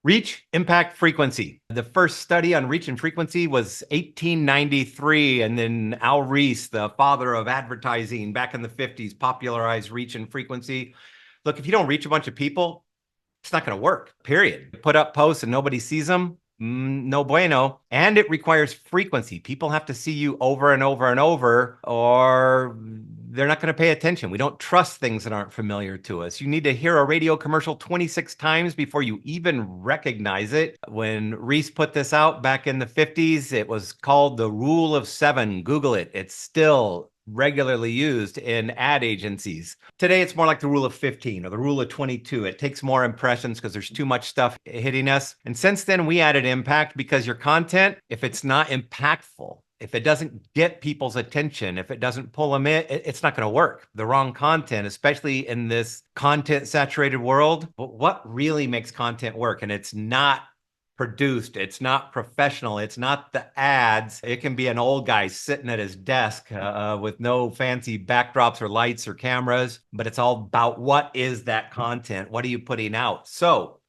Reach, impact, frequency. The first study on reach and frequency was 1893, and then Al Ries, the father of advertising back in the 50s, popularized reach and frequency. Look, if you don't reach a bunch of people, it's not going to work, period. Put up posts and nobody sees them, no bueno. And it requires frequency. People have to see you over and over and over, or they're not going to pay attention. We don't trust things that aren't familiar to us. You need to hear a radio commercial 26 times before you even recognize it. When Reese put this out back in the 50s, it was called the Rule of Seven. Google it. It's still regularly used in ad agencies. Today, it's more like the rule of 15 or the rule of 22. It takes more impressions because there's too much stuff hitting us. And since then, we added impact because your content, if it's not impactful, if it doesn't get people's attention, if it doesn't pull them in, it's not going to work. The wrong content, especially in this content saturated world, but what really makes content work? And it's not produced, it's not professional, it's not the ads. It can be an old guy sitting at his desk with no fancy backdrops or lights or cameras, but it's all about what is that content? What are you putting out? So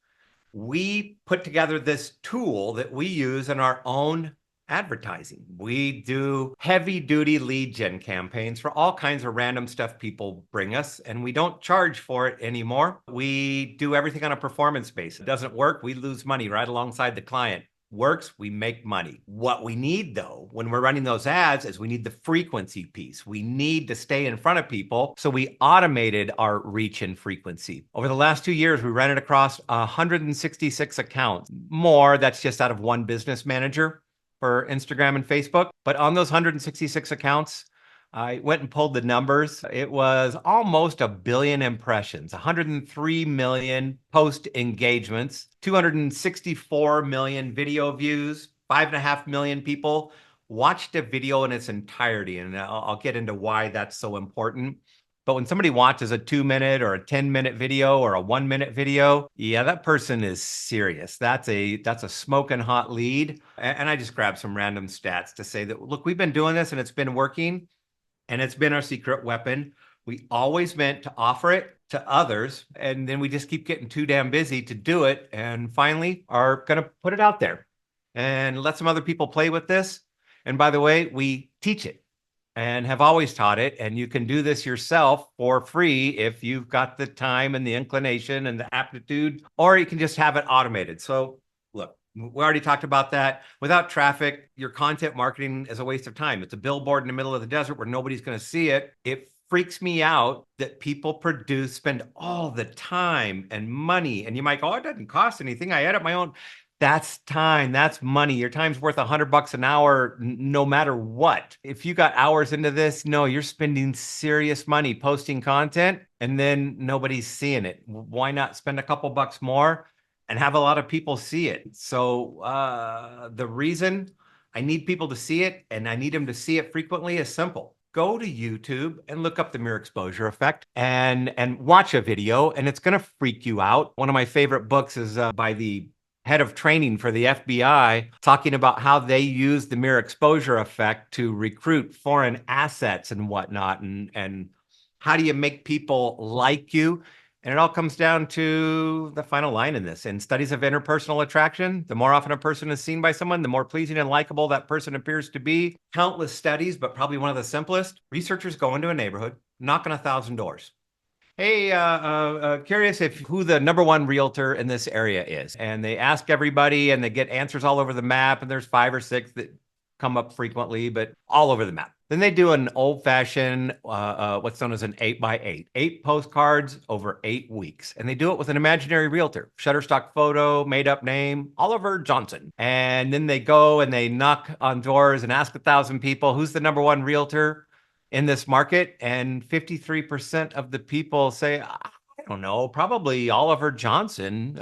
we put together this tool that we use in our own advertising. We do heavy duty lead gen campaigns for all kinds of random stuff people bring us, and we don't charge for it anymore. We do everything on a performance basis. It doesn't work, we lose money right alongside the client. Works, we make money. What we need though, when we're running those ads, is we need the frequency piece. We need to stay in front of people. So we automated our reach and frequency. Over the last 2 years, we ran it across 166 accounts. More, that's just out of one business manager for Instagram and Facebook. But on those 166 accounts, I went and pulled the numbers. It was almost 1 billion impressions, 103 million post engagements, 264 million video views, 5.5 million people watched a video in its entirety. And I'll get into why that's so important. But when somebody watches a 2-minute or a 10-minute video or a 1-minute video, yeah, that person is serious. That's a smoking hot lead. And I just grabbed some random stats to say that, look, we've been doing this and it's been working, and it's been our secret weapon. We always meant to offer it to others, and then we just keep getting too damn busy to do it, and finally are going to put it out there and let some other people play with this. And by the way, we teach it and have always taught it. And you can do this yourself for free if you've got the time and the inclination and the aptitude, or you can just have it automated. So look, we already talked about that. Without traffic, your content marketing is a waste of time. It's a billboard in the middle of the desert where nobody's going to see it. It freaks me out that people spend all the time and money. And you might go, oh, it doesn't cost anything. I edit my own. That's time. That's money. Your time's worth $100 an hour, no matter what. If you got hours into this, no, you're spending serious money posting content and then nobody's seeing it. Why not spend a couple bucks more and have a lot of people see it? So the reason I need people to see it, and I need them to see it frequently, is simple. Go to YouTube and look up the mere exposure effect and watch a video, and it's going to freak you out. One of my favorite books is by the head of training for the FBI, talking about how they use the mere exposure effect to recruit foreign assets and whatnot. And how do you make people like you? And it all comes down to the final line in this. In studies of interpersonal attraction, the more often a person is seen by someone, the more pleasing and likable that person appears to be. Countless studies, but probably one of the simplest. Researchers go into a neighborhood, knock on 1,000 doors. Hey, curious who the #1 realtor in this area is. And they ask everybody, and they get answers all over the map. And there's 5 or 6 that come up frequently, but all over the map. Then they do an old-fashioned, what's known as an 8x8, 8 postcards over 8 weeks. And they do it with an imaginary realtor, Shutterstock photo, made-up name, Oliver Johnson. And then they go and they knock on doors and ask 1,000 people, who's the #1 realtor in this market? And 53% of the people say, I don't know, probably Oliver Johnson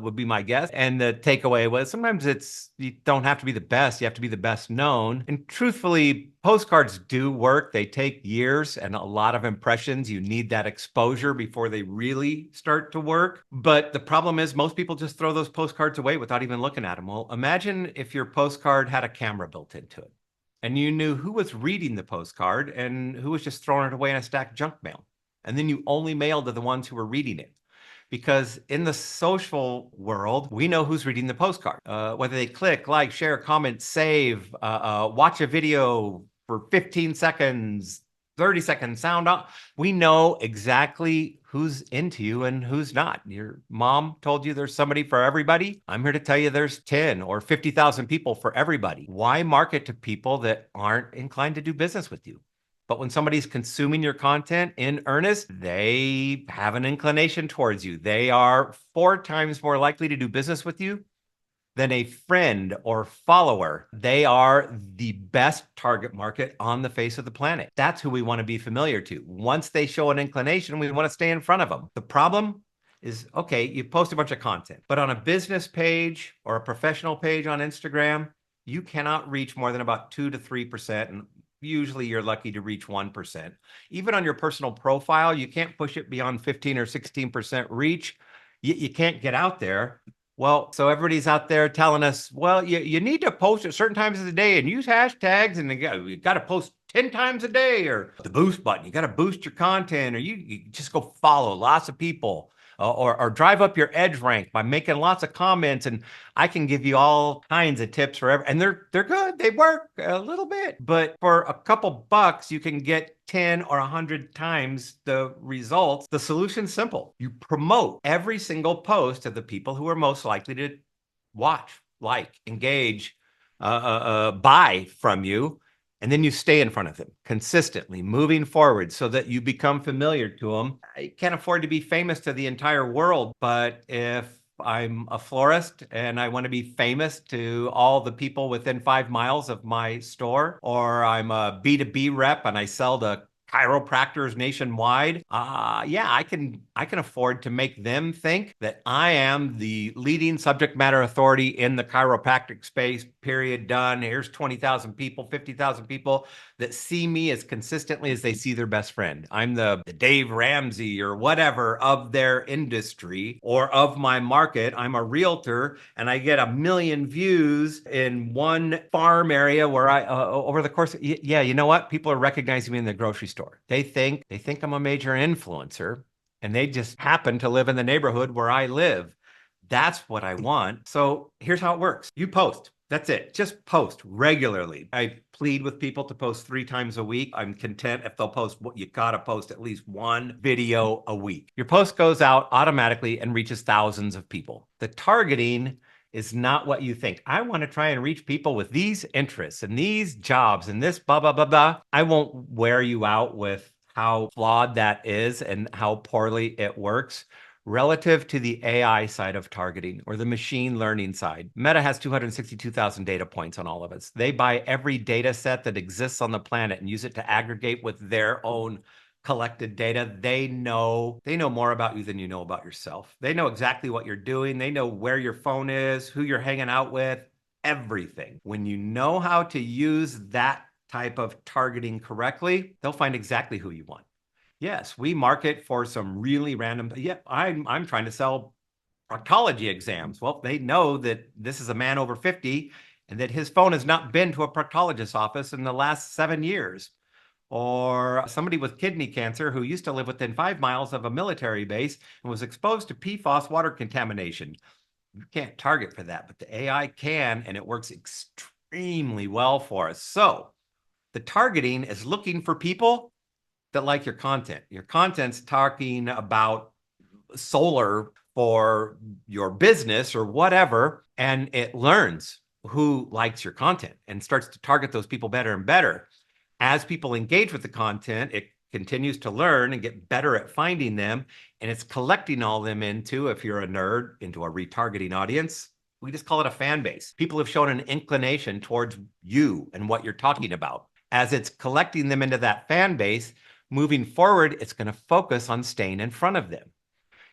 would be my guess. And the takeaway was, sometimes you don't have to be the best, you have to be the best known. And truthfully, postcards do work. They take years and a lot of impressions. You need that exposure before they really start to work. But the problem is most people just throw those postcards away without even looking at them. Well, imagine if your postcard had a camera built into it, and you knew who was reading the postcard and who was just throwing it away in a stack of junk mail. And then you only mailed to the ones who were reading it. because in the social world, we know who's reading the postcard. Whether they click, like, share, comment, save, watch a video for 15 seconds, 30 seconds, sound on. We know exactly who's into you and who's not. Your mom told you there's somebody for everybody. I'm here to tell you there's 10 or 50,000 people for everybody. Why market to people that aren't inclined to do business with you? But when somebody's consuming your content in earnest, they have an inclination towards you. They are 4 times more likely to do business with you than a friend or follower. They are the best target market on the face of the planet. That's who we want to be familiar to. Once they show an inclination, we want to stay in front of them. The problem is, okay, you post a bunch of content, but on a business page or a professional page on Instagram, you cannot reach more than about 2 to 3%. And usually you're lucky to reach 1%. Even on your personal profile, you can't push it beyond 15 or 16% reach. You can't get out there. Well, so everybody's out there telling us, well, you need to post at certain times of the day and use hashtags, and you got to post 10 times a day, or the boost button. You got to boost your content, or you just go follow lots of people, or drive up your edge rank by making lots of comments. And I can give you all kinds of tips for and they're good. They work a little bit, but for a couple bucks, you can get 10 or 100 times the results. The solution's simple. You promote every single post to the people who are most likely to watch, like, engage, buy from you. And then you stay in front of them consistently, moving forward so that you become familiar to them. I can't afford to be famous to the entire world, but if I'm a florist and I want to be famous to all the people within 5 miles of my store, or I'm a B2B rep and I sell to chiropractors nationwide, yeah, I can afford to make them think that I am the leading subject matter authority in the chiropractic space, period, done. Here's 20,000 people, 50,000 people that see me as consistently as they see their best friend. I'm the Dave Ramsey or whatever of their industry or of my market. I'm a realtor and I get 1 million views in one farm area where I, over the course of, yeah, you know what? People are recognizing me in the grocery store. They think I'm a major influencer, and they just happen to live in the neighborhood where I live. That's what I want. So here's how it works. You post. That's it. Just post regularly. I plead with people to post 3 times a week. I'm content if they'll post. You gotta post at least 1 video a week. Your post goes out automatically and reaches thousands of people. The targeting is not what you think. I want to try and reach people with these interests and these jobs and this blah, blah, blah, blah. I won't wear you out with how flawed that is and how poorly it works relative to the AI side of targeting or the machine learning side. Meta has 262,000 data points on all of us. They buy every data set that exists on the planet and use it to aggregate with their own collected data. They know more about you than you know about yourself. They know exactly what you're doing. They know where your phone is, who you're hanging out with, everything. When you know how to use that type of targeting correctly, they'll find exactly who you want. Yes, we market for some really random. Yeah, I'm trying to sell proctology exams. Well, they know that this is a man over 50 and that his phone has not been to a proctologist's office in the last 7 years. Or somebody with kidney cancer who used to live within 5 miles of a military base and was exposed to PFAS water contamination. You can't target for that, but the AI can, and it works extremely well for us. So the targeting is looking for people that like your content. Your content's talking about solar for your business or whatever, and it learns who likes your content and starts to target those people better and better. As people engage with the content, it continues to learn and get better at finding them, and it's collecting all them into, if you're a nerd, into a retargeting audience. We just call it a fan base. People have shown an inclination towards you and what you're talking about. As it's collecting them into that fan base, moving forward, it's going to focus on staying in front of them.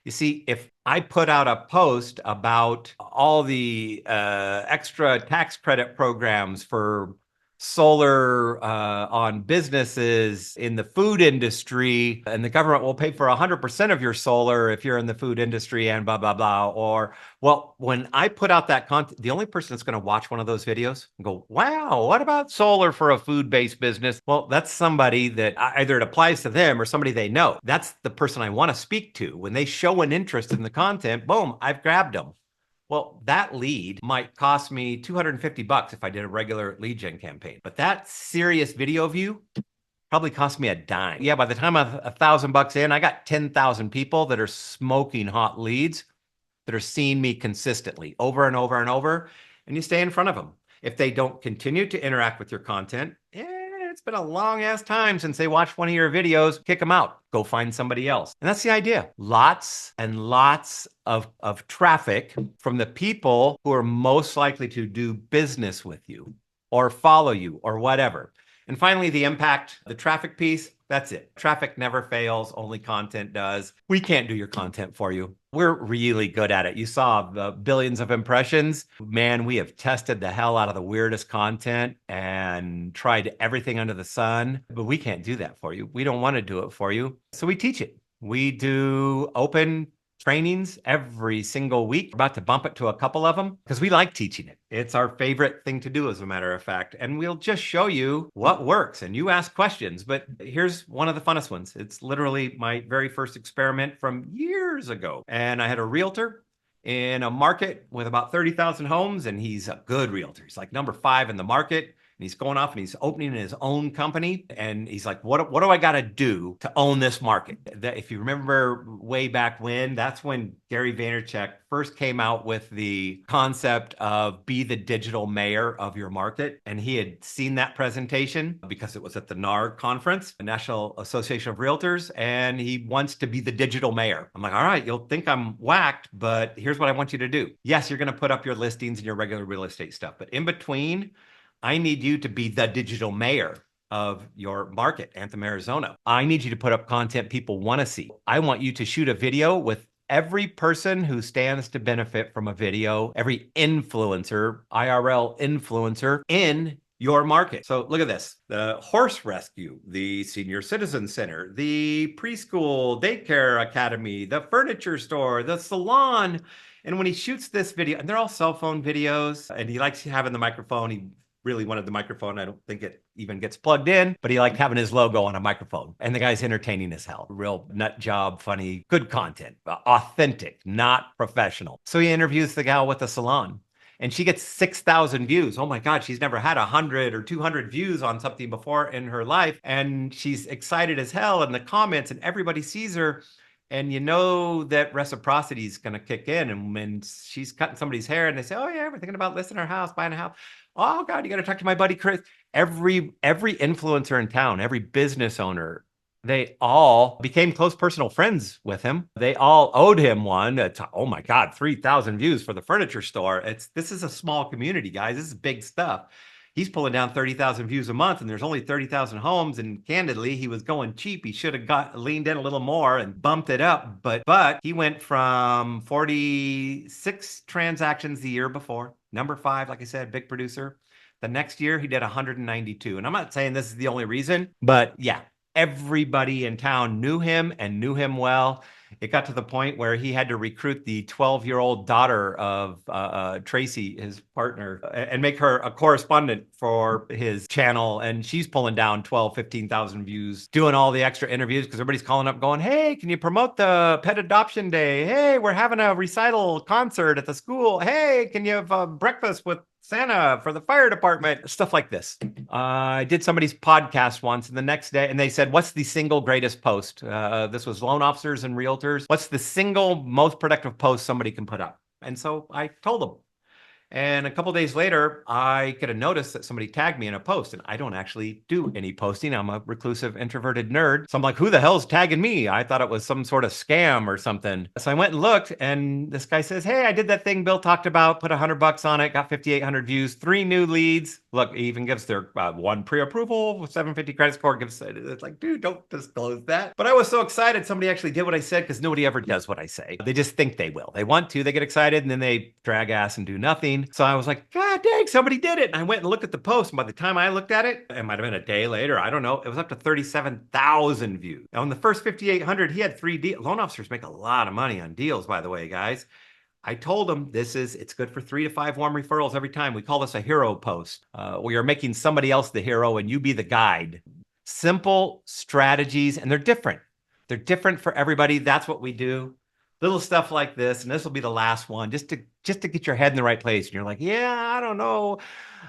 You see, if I put out a post about all the extra tax credit programs for solar on businesses in the food industry, and the government will pay for 100% of your solar if you're in the food industry and blah, blah, blah. Or, well, when I put out that content, the only person that's going to watch one of those videos and go, wow, what about solar for a food-based business? Well, that's somebody that either it applies to them or somebody they know. That's the person I want to speak to. When they show an interest in the content, boom, I've grabbed them. Well, that lead might cost me $250 if I did a regular lead gen campaign, but that serious video view probably cost me a dime. Yeah, by the time I'm $1,000 in, I got 10,000 people that are smoking hot leads that are seeing me consistently over and over and over, and you stay in front of them. If they don't continue to interact with your content, it's been a long ass time since they watched one of your videos, kick them out, go find somebody else. And that's the idea. Lots and lots of traffic from the people who are most likely to do business with you or follow you or whatever. And finally, the impact, the traffic piece, that's it. Traffic never fails, only content does. We can't do your content for you. We're really good at it. You saw the billions of impressions. Man, we have tested the hell out of the weirdest content and tried everything under the sun, but we can't do that for you. We don't want to do it for you. So we teach it. We do open trainings every single week. We're about to bump it to a couple of them because we like teaching it. It's our favorite thing to do, as a matter of fact. And we'll just show you what works. And you ask questions, but here's one of the funnest ones. It's literally my very first experiment from years ago. And I had a realtor in a market with about 30,000 homes, and he's a good realtor. He's like number 5 in the market. And he's going off and he's opening his own company. And he's like, what do I got to do to own this market? If you remember way back when, that's when Gary Vaynerchuk first came out with the concept of be the digital mayor of your market. And he had seen that presentation because it was at the NAR conference, the National Association of Realtors. And he wants to be the digital mayor. I'm like, all right, you'll think I'm whacked, but here's what I want you to do. Yes, you're going to put up your listings and your regular real estate stuff, but in between, I need you to be the digital mayor of your market, Anthem, Arizona. I need you to put up content people want to see. I want you to shoot a video with every person who stands to benefit from a video, every influencer, IRL influencer in your market. So look at this, the horse rescue, the senior citizen center, the preschool daycare academy, the furniture store, the salon. And when he shoots this video, and they're all cell phone videos, and he likes having the microphone. He really wanted the microphone. I don't think it even gets plugged in, but he liked having his logo on a microphone. And the guy's entertaining as hell. Real nut job, funny, good content, authentic, not professional. So he interviews the gal with the salon and she gets 6,000 views. Oh my God, she's never had 100 or 200 views on something before in her life. And she's excited as hell in the comments and everybody sees her. And you know that reciprocity is going to kick in. And when she's cutting somebody's hair and they say, oh yeah, we're thinking about listing our house, buying a house. Oh God, you got to talk to my buddy Chris. Every influencer in town, every business owner, they all became close personal friends with him. They all owed him one. Oh my God, 3,000 views for the furniture store. This is a small community, guys. This is big stuff. He's pulling down 30,000 views a month and there's only 30,000 homes. And candidly, he was going cheap. He should have leaned in a little more and bumped it up. But he went from 46 transactions the year before. Number 5, like I said, big producer. The next year he did 192. And I'm not saying this is the only reason, but yeah, everybody in town knew him and knew him well. It got to the point where he had to recruit the 12-year-old daughter of Tracy, his partner, and make her a correspondent for his channel. And she's pulling down 12, 15,000 views, doing all the extra interviews because everybody's calling up going, hey, can you promote the pet adoption day? Hey, we're having a recital concert at the school. Hey, can you have breakfast with Santa for the fire department? Stuff like this. I did somebody's podcast once and the next day, and they said, what's the single greatest post? This was loan officers and realtors. What's the single most productive post somebody can put up? And so I told them. And a couple of days later, I get a notice that somebody tagged me in a post, and I don't actually do any posting. I'm a reclusive, introverted nerd. So I'm like, who the hell's tagging me? I thought it was some sort of scam or something. So I went and looked, and this guy says, hey, I did that thing Bill talked about, put $100 on it, got 5,800 views, 3 new leads. Look, he even gives their 1 pre-approval, 750 credit score. It's like, dude, don't disclose that. But I was so excited somebody actually did what I said because nobody ever does what I say. They just think they will. They want to, they get excited, and then they drag ass and do nothing. screen. So I was like, God dang, somebody did it. And I went and looked at the post. And by the time I looked at it, it might have been a day later. I don't know. It was up to 37,000 views. Now, in the first 5,800, he had 3 deals. Loan officers make a lot of money on deals, by the way, guys. I told him it's good for 3 to 5 warm referrals every time. We call this a hero post. We are making somebody else the hero and you be the guide. Simple strategies, and they're different. They're different for everybody. That's what we do. Little stuff like this, and this will be the last one, just to get your head in the right place. And you're like, yeah, I don't know.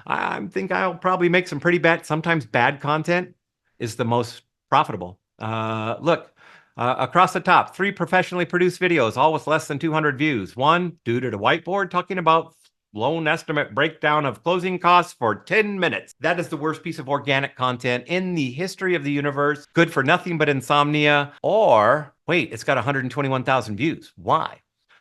I think I'll probably make some pretty bad, sometimes bad content is the most profitable. Look. Across the top, 3 professionally produced videos, all with less than 200 views. 1, dude at a whiteboard talking about loan estimate breakdown of closing costs for 10 minutes. That is the worst piece of organic content in the history of the universe. Good for nothing but insomnia. Or, wait, it's got 121,000 views. Why?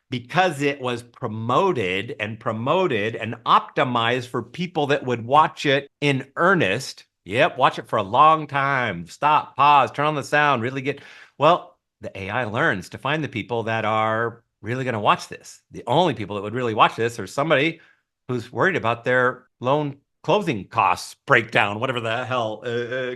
Because it was promoted and optimized for people that would watch it in earnest. Yep, watch it for a long time. Stop, pause, turn on the sound, really get... Well, the AI learns to find the people that are really going to watch this. The only people that would really watch this are somebody who's worried about their loan closing costs breakdown, whatever the hell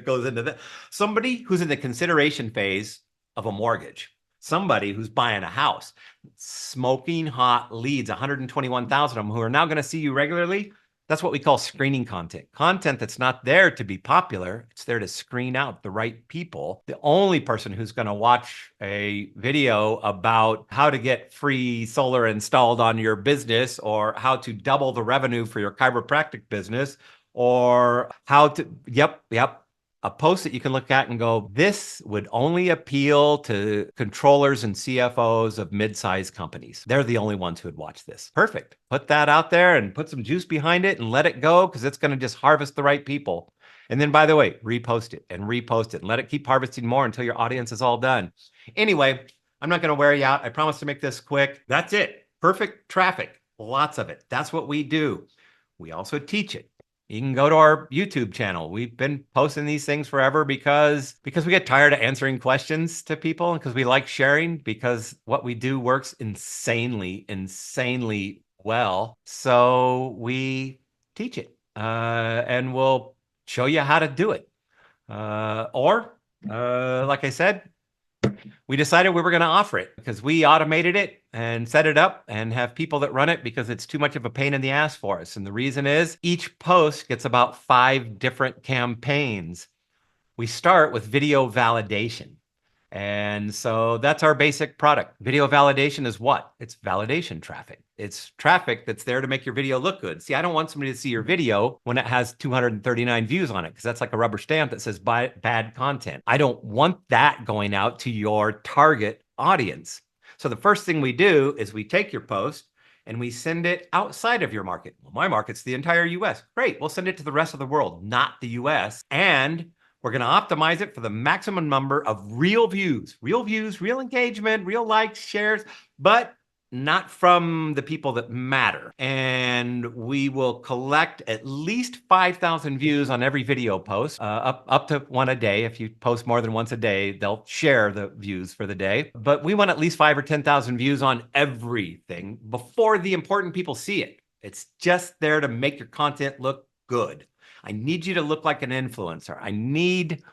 goes into that. Somebody who's in the consideration phase of a mortgage. Somebody who's buying a house. Smoking hot leads, 121,000 of them who are now going to see you regularly. That's what we call screening content. Content that's not there to be popular. It's there to screen out the right people. The only person who's going to watch a video about how to get free solar installed on your business, or how to double the revenue for your chiropractic business, or how to, yep, a post that you can look at and go, this would only appeal to controllers and CFOs of mid-sized companies. They're the only ones who would watch this. Perfect. Put that out there and put some juice behind it and let it go, because it's going to just harvest the right people. And then, by the way, repost it and let it keep harvesting more until your audience is all done. Anyway, I'm not going to wear you out. I promise to make this quick. That's it. Perfect traffic. Lots of it. That's what we do. We also teach it. You can go to our YouTube channel. We've been posting these things forever because we get tired of answering questions to people, and because we like sharing, because what we do works insanely well. So we teach it, and we'll show you how to do it. Like I said, we decided we were going to offer it because we automated it and set it up and have people that run it because it's too much of a pain in the ass for us. And the reason is each post gets about 5 different campaigns. We start with video validation. And so that's our basic product. Video validation is what? It's validation traffic. It's traffic that's there to make your video look good. See, I don't want somebody to see your video when it has 239 views on it, because that's like a rubber stamp that says bad content. I don't want that going out to your target audience. So the first thing we do is we take your post and we send it outside of your market. Well, my market's the entire US. Great, we'll send it to the rest of the world, not the US. And we're going to optimize it for the maximum number of real views, real engagement, real likes, shares, but not from the people that matter. And we will collect at least 5,000 views on every video post, up to 1 a day. If you post more than once a day, they'll share the views for the day. But we want at least 5,000 or 10,000 views on everything before the important people see it. It's just there to make your content look good. I need you to look like an influencer. I need,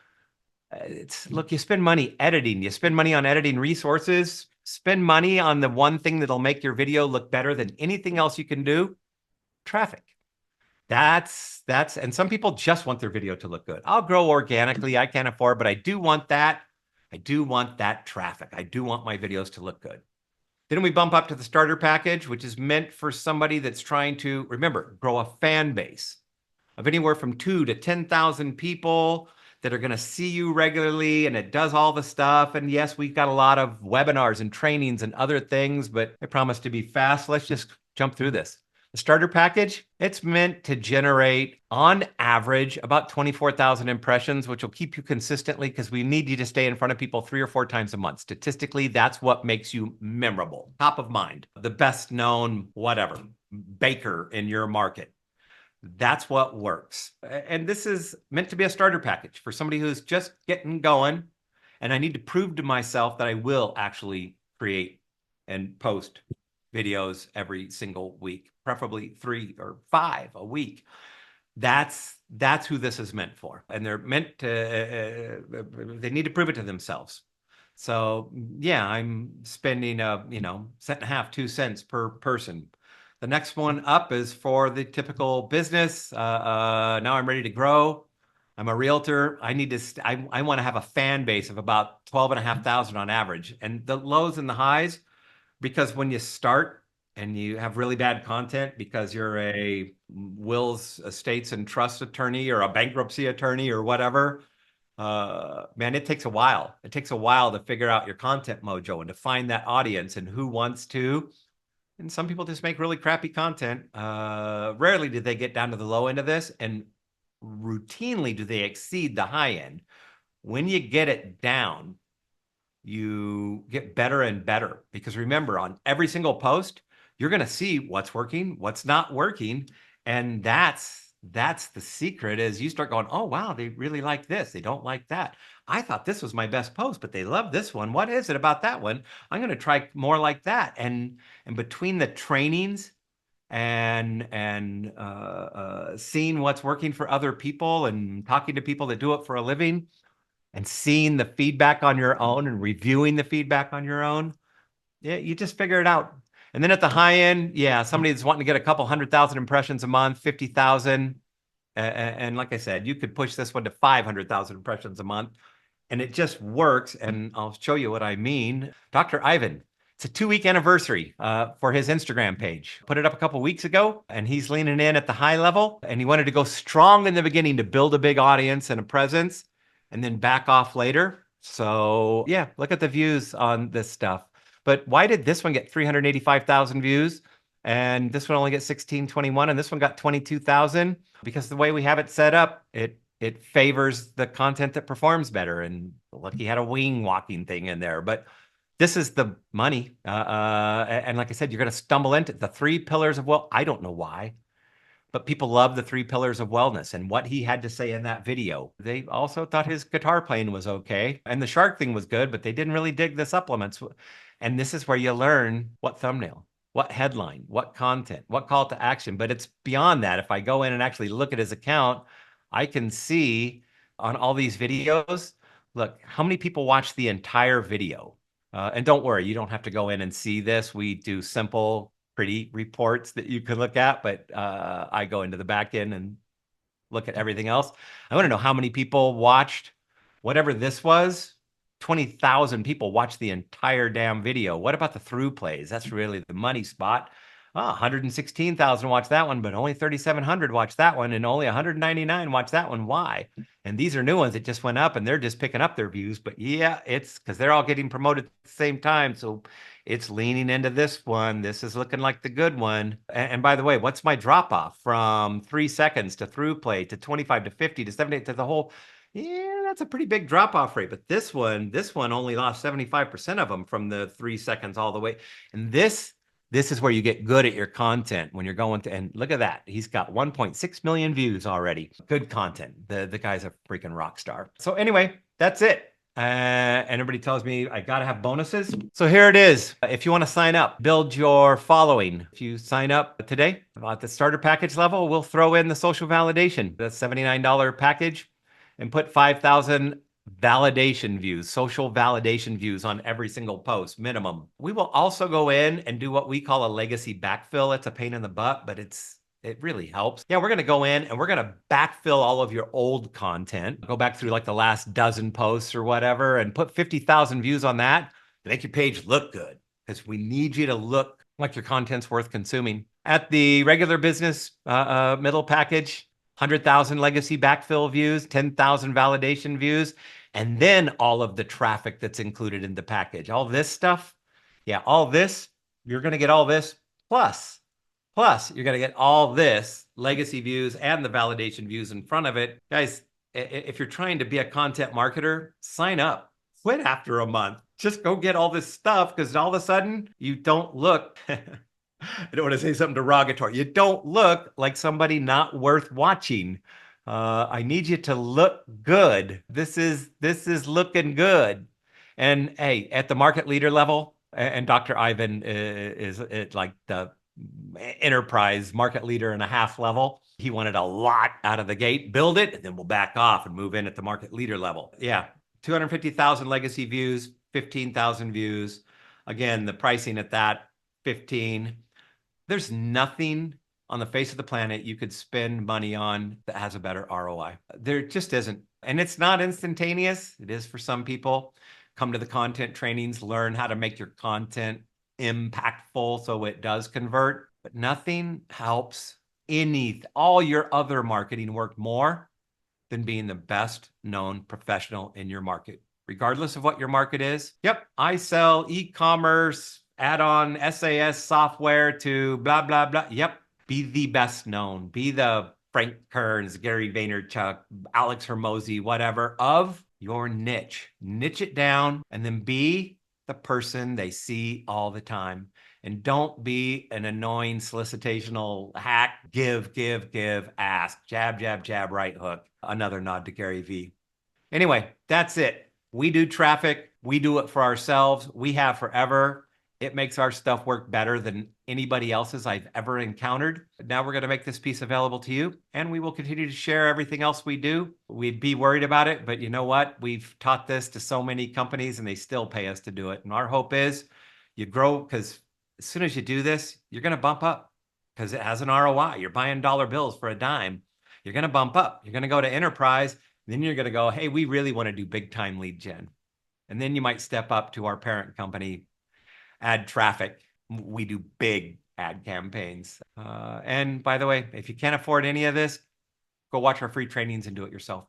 look, you spend money editing. You spend money on editing resources. Spend money on the one thing that'll make your video look better than anything else you can do. Traffic. And some people just want their video to look good. I'll grow organically. I can't afford, but I do want that. I do want that traffic. I do want my videos to look good. Then we bump up to the starter package, which is meant for somebody that's trying to, remember, grow a fan base of anywhere from 2,000 to 10,000 people that are going to see you regularly, and it does all the stuff. And yes, we've got a lot of webinars and trainings and other things, but I promise to be fast. Let's just jump through this. The starter package, it's meant to generate, on average, about 24,000 impressions, which will keep you consistently, because we need you to stay in front of people 3 or 4 times a month. Statistically, that's what makes you memorable, top of mind, the best known, whatever, baker in your market. That's what works. And this is meant to be a starter package for somebody who's just getting going. And I need to prove to myself that I will actually create and post videos every single week, preferably 3 or 5 a week. That's who this is meant for. And they're meant to, they need to prove it to themselves. So yeah, I'm spending cent and a half, 2 cents per person. The next one up is for the typical business. Now I'm ready to grow. I'm a realtor. I need to, I want to have a fan base of about 12,500 on average. And the lows and the highs, because when you start and you have really bad content because you're a wills, estates, and trust attorney or a bankruptcy attorney or whatever, man, it takes a while. It takes a while to figure out your content mojo and to find that audience and who wants to. And some people just make really crappy content. Rarely do they get down to the low end of this, and routinely do they exceed the high end. When you get it down, you get better and better, because remember, on every single post, you're going to see what's working, what's not working. And that's the secret, is you start going, oh, wow, they really like this. They don't like that. I thought this was my best post, but they love this one. What is it about that one? I'm going to try more like that. And between the trainings and seeing what's working for other people and talking to people that do it for a living, and seeing the feedback on your own and reviewing the feedback on your own, yeah, you just figure it out. And then at the high end, yeah, somebody that's wanting to get a couple 100,000 impressions a month, 50,000. And like I said, you could push this one to 500,000 impressions a month, and it just works. And I'll show you what I mean. Dr. Ivan, it's a 2-week anniversary for his Instagram page. Put it up a couple weeks ago, and he's leaning in at the high level, and he wanted to go strong in the beginning to build a big audience and a presence, and then back off later. So yeah, look at the views on this stuff. But why did this one get 385,000 views and this one only get 1621 and this one got 22,000? Because the way we have it set up, it favors the content that performs better. And look, he had a wing walking thing in there, but this is the money. And like I said, you're going to stumble into the 3 pillars of wealth. I don't know why, but people love the 3 pillars of wellness and what he had to say in that video. They also thought his guitar playing was okay. And the shark thing was good, but they didn't really dig the supplements. And this is where you learn what thumbnail, what headline, what content, what call to action. But it's beyond that. If I go in and actually look at his account, I can see on all these videos, look, how many people watch the entire video? And don't worry, you don't have to go in and see this. We do simple, pretty reports that you can look at, but I go into the back end and look at everything else. I want to know how many people watched whatever this was. 20,000 people watched the entire damn video. What about the through plays? That's really the money spot. 116,000 watched that one, but only 3,700 watched that one, and only 199 watched that one. Why? And these are new ones that just went up, and they're just picking up their views. But yeah, it's because they're all getting promoted at the same time. So it's leaning into this one. This is looking like the good one. And by the way, what's my drop off from 3 seconds to through play to 25 to 50 to 70 to the whole? Yeah, that's a pretty big drop off rate. But this one only lost 75% of them from the 3 seconds all the way. And this is where you get good at your content when you're going to, and look at that. He's got 1.6 million views already. Good content. The guy's a freaking rock star. So anyway, that's it. And everybody tells me I got to have bonuses. So here it is. If you want to sign up, build your following. If you sign up today at the starter package level, we'll throw in the social validation. That's $79 package, and put 5,000 validation views, social validation views on every single post, minimum. We will also go in and do what we call a legacy backfill. It's a pain in the butt, but it really helps. Yeah, we're going to go in and we're going to backfill all of your old content. Go back through like the last dozen posts or whatever and put 50,000 views on that to make your page look good, because we need you to look like your content's worth consuming. At the regular business middle package, 100,000 legacy backfill views, 10,000 validation views, and then all of the traffic that's included in the package. All this stuff, yeah, all this, you're going to get all this, plus you're going to get all this legacy views and the validation views in front of it. Guys, if you're trying to be a content marketer, sign up. Quit after a month. Just go get all this stuff, because all of a sudden you don't look I don't want to say something derogatory. You don't look like somebody not worth watching. I need you to look good. This is looking good. And hey, at the market leader level, And Dr. Ivan is like the enterprise market leader and a half level. He wanted a lot out of the gate, build it, and then we'll back off and move in at the market leader level. Yeah, 250,000 legacy views, 15,000 views. Again, the pricing at that, 15. There's nothing on the face of the planet you could spend money on that has a better ROI. There just isn't. And it's not instantaneous. It is for some people. Come to the content trainings, learn how to make your content impactful so it does convert. But nothing helps all your other marketing work more than being the best known professional in your market, regardless of what your market is. Yep, I sell e-commerce, add-on SAS software to blah, blah, blah. Yep, be the best known. Be the Frank Kearns, Gary Vaynerchuk, Alex Hormozy, whatever, of your niche. Niche it down and then be the person they see all the time. And don't be an annoying solicitational hack. Give, ask, jab, jab, jab, right hook. Another nod to Gary V. Anyway, that's it. We do traffic. We do it for ourselves. We have forever. It makes our stuff work better than anybody else's I've ever encountered. Now we're going to make this piece available to you, and we will continue to share everything else we do. We'd be worried about it, but you know what? We've taught this to so many companies, and they still pay us to do it. And our hope is you grow, because as soon as you do this, you're going to bump up because it has an ROI. You're buying dollar bills for a dime. You're going to bump up. You're going to go to enterprise. Then you're going to go, hey, we really want to do big time lead gen. And then you might step up to our parent company, Ad Traffic. We do big ad campaigns. And by the way, if you can't afford any of this, go watch our free trainings and do it yourself.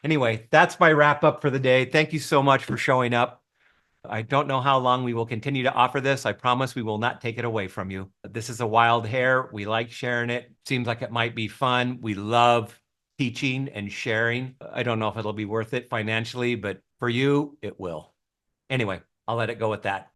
Anyway, that's my wrap up for the day. Thank you so much for showing up. I don't know how long we will continue to offer this. I promise we will not take it away from you. This is a wild hair. We like sharing it. Seems like it might be fun. We love teaching and sharing. I don't know if it'll be worth it financially, but for you, it will. Anyway, I'll let it go with that.